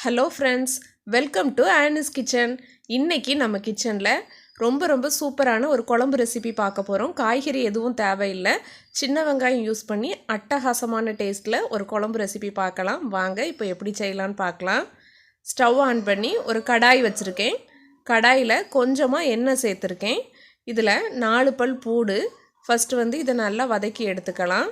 Hello friends, welcome to Annie's kitchen. இன்றைக்கி நம்ம கிச்சனில் ரொம்ப சூப்பரான ஒரு குழம்பு ரெசிபி பார்க்க போகிறோம். காய்கறி எதுவும் தேவையில்லை, சின்ன வெங்காயம் யூஸ் பண்ணி அட்டகாசமான டேஸ்ட்டில் ஒரு குழம்பு ரெசிபி பார்க்கலாம். வாங்க இப்போ எப்படி செய்யலான்னு பார்க்கலாம். ஸ்டவ் ஆன் பண்ணி ஒரு கடாய் வச்சுருக்கேன். கடாயில் கொஞ்சமாக எண்ணெய் சேர்த்துருக்கேன். இதில் 4 பல் பூடு. ஃபஸ்ட்டு இதை நல்லா வதக்கி எடுத்துக்கலாம்.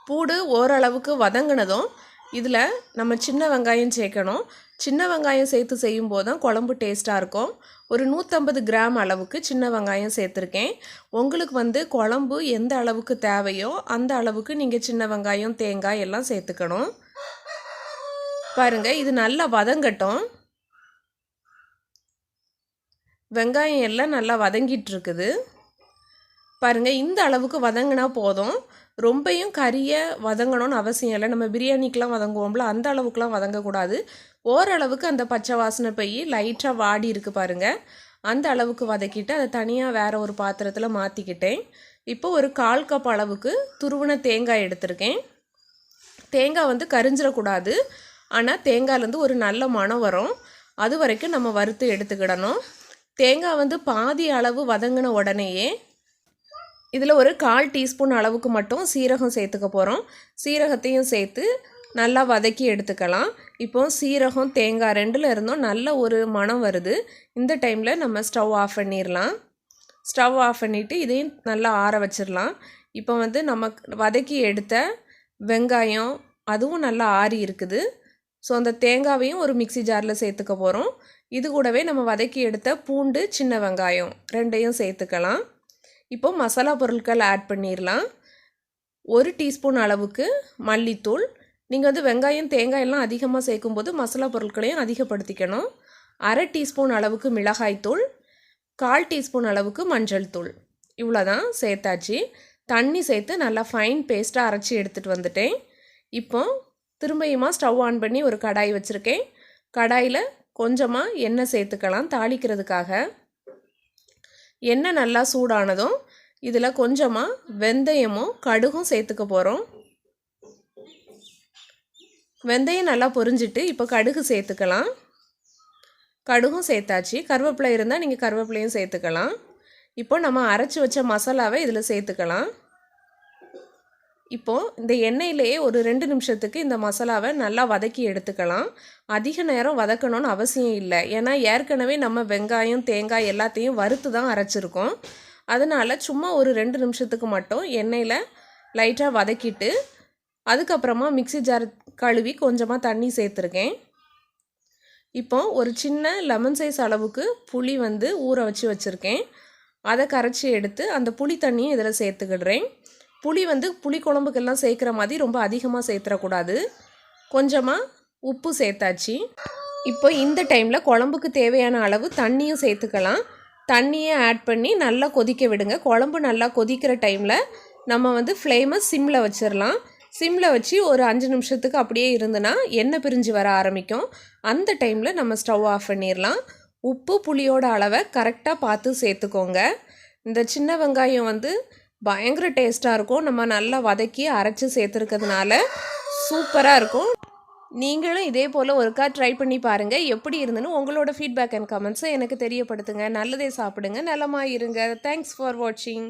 பூடு ஓரளவுக்கு வதங்கினதும் இதில் நம்ம சின்ன வெங்காயம் சேர்க்கணும். சின்ன வெங்காயம் சேர்த்து செய்யும்போது தான் குழம்பு டேஸ்ட்டாக இருக்கும். ஒரு 150 கிராம் அளவுக்கு சின்ன வெங்காயம் சேர்த்துருக்கேன். உங்களுக்கு குழம்பு எந்த அளவுக்கு தேவையோ அந்த அளவுக்கு நீங்கள் சின்ன வெங்காயம், தேங்காய் எல்லாம் சேர்த்துக்கணும். பாருங்கள், இது நல்லா வதங்கட்டும். வெங்காயம் எல்லாம் நல்லா வதங்கிட்டு இருக்குது. பாருங்கள், இந்த அளவுக்கு வதங்கினா போதும். ரொம்பையும் கறியை வதங்கணும்னு அவசியம் இல்லை. நம்ம பிரியாணிக்கெலாம் வதங்குவோம்ல, அந்த அளவுக்குலாம் வதங்கக்கூடாது. ஓரளவுக்கு அந்த பச்சை வாசனை போய் லைட்டாக வாடி இருக்குது பாருங்கள். அந்த அளவுக்கு வதக்கிட்டு அதை தனியாக வேறு ஒரு பாத்திரத்தில் மாற்றிக்கிட்டேன். இப்போ ஒரு 1/4 கப் அளவுக்கு துருவின தேங்காய் எடுத்திருக்கேன். தேங்காய் கரிஞ்சிடக்கூடாது. ஆனால் தேங்காயிலேருந்து ஒரு நல்ல மணம் வரும். அது வரைக்கும் நம்ம வறுத்து எடுத்துக்கிடணும். தேங்காய் பாதி அளவு வதங்கின உடனேயே இதில் ஒரு 1/4 டீஸ்பூன் அளவுக்கு மட்டும் சீரகம் சேர்த்துக்க போகிறோம். சீரகத்தையும் சேர்த்து நல்லா வதக்கி எடுத்துக்கலாம். இப்போ சீரகம், தேங்காய் 2ல் இருந்தும் நல்ல ஒரு மணம் வருது. இந்த டைமில் நம்ம ஸ்டவ் ஆஃப் பண்ணிடலாம். ஸ்டவ் ஆஃப் பண்ணிவிட்டு இதையும் நல்லா ஆற வச்சிடலாம். இப்போ நம்ம வதக்கி எடுத்த வெங்காயம் அதுவும் நல்லா ஆறி இருக்குது. ஸோ அந்த தேங்காவையும் ஒரு மிக்சி ஜாரில் சேர்த்துக்க போகிறோம். இது கூடவே நம்ம வதக்கி எடுத்த பூண்டு, சின்ன வெங்காயம் 2ஐயும் சேர்த்துக்கலாம். இப்போ மசாலா பொருட்கள் ஆட் பண்ணிடலாம். 1 டீஸ்பூன் அளவுக்கு மல்லித்தூள். நீங்கள் வெங்காயம், தேங்காயெல்லாம் அதிகமாக சேர்க்கும்போது மசாலா பொருட்களையும் அதிகப்படுத்திக்கணும். 1/2 டீஸ்பூன் அளவுக்கு மிளகாய்த்தூள், 1/4 டீஸ்பூன் அளவுக்கு மஞ்சள் தூள். இவ்வளோ தான் சேர்த்தாச்சு. தண்ணி சேர்த்து நல்லா ஃபைன் பேஸ்ட்டாக அரைச்சி எடுத்துகிட்டு வந்துட்டேன். இப்போ திரும்பியுமா ஸ்டவ் ஆன் பண்ணி ஒரு கடாய் வச்சுருக்கேன். கடாயில் கொஞ்சமாக எண்ணெய் சேர்த்துக்கலாம் தாளிக்கிறதுக்காக. எண்ணெய் நல்லா சூடானதும் இதில் கொஞ்சமாக வெந்தயமும் கடுகும் சேர்த்துக்க போகிறோம். வெந்தயம் நல்லா பொரிஞ்சிட்டு இப்போ கடுகு சேர்த்துக்கலாம். கடுகும் சேர்த்தாச்சு. கருவேப்பிலை இருந்தால் நீங்கள் கருவேப்பிலையும் சேர்த்துக்கலாம். இப்போ நம்ம அரைச்சி வச்ச மசாலாவை இதில் சேர்த்துக்கலாம். இப்போது இந்த எண்ணெயிலேயே ஒரு 2 நிமிஷத்துக்கு இந்த மசாலாவை நல்லா வதக்கி எடுத்துக்கலாம். அதிக நேரம் வதக்கணும்னு அவசியம் இல்லை. ஏன்னா ஏற்கனவே நம்ம வெங்காயம், தேங்காய் எல்லாத்தையும் வறுத்து தான் அரைச்சிருக்கோம். அதனால் சும்மா ஒரு 2 நிமிஷத்துக்கு மட்டும் எண்ணெயில் லைட்டாக வதக்கிட்டு அதுக்கப்புறமா மிக்சி ஜார் கழுவி கொஞ்சமாக தண்ணி சேர்த்துருக்கேன். இப்போ ஒரு சின்ன லெமன் சைஸ் அளவுக்கு புளி ஊற வச்சுருக்கேன். அதை கரைச்சி எடுத்து அந்த புளி தண்ணியை இதில் சேர்த்துக்கிடுறேன். புளி புளி குழம்புக்கெல்லாம் சேர்க்குற மாதிரி ரொம்ப அதிகமாக சேர்த்துடக்கூடாது. கொஞ்சமாக உப்பு சேர்த்தாச்சு. இப்போ இந்த டைமில் குழம்புக்கு தேவையான அளவு தண்ணியும் சேர்த்துக்கலாம். தண்ணியை ஆட் பண்ணி நல்லா கொதிக்க விடுங்க. குழம்பு நல்லா கொதிக்கிற டைமில் நம்ம ஃப்ளேமை சிம்மில் வச்சிடலாம். சிம்மில் வச்சு ஒரு 5 நிமிஷத்துக்கு அப்படியே இருந்துன்னா எண்ணெய் பிரிஞ்சு வர ஆரம்பிக்கும். அந்த டைமில் நம்ம ஸ்டவ் ஆஃப் பண்ணிடலாம். உப்பு, புளியோட அளவை கரெக்டாக பார்த்து சேர்த்துக்கோங்க. இந்த சின்ன வெங்காயம் பயங்கர டேஸ்ட்டாக இருக்கும். நம்ம நல்லா வதக்கி அரைச்சி சேர்த்துருக்கிறதுனால சூப்பராக இருக்கும். நீங்களும் இதே போல் ஒருக்கா ட்ரை பண்ணி பாருங்கள். எப்படி இருந்துன்னு உங்களோட ஃபீட்பேக் அண்ட் கமெண்ட்ஸை எனக்கு தெரியப்படுத்துங்க. நல்லதே சாப்பிடுங்க, நலமாக இருங்க. தேங்க்ஸ் ஃபார் வாட்சிங்.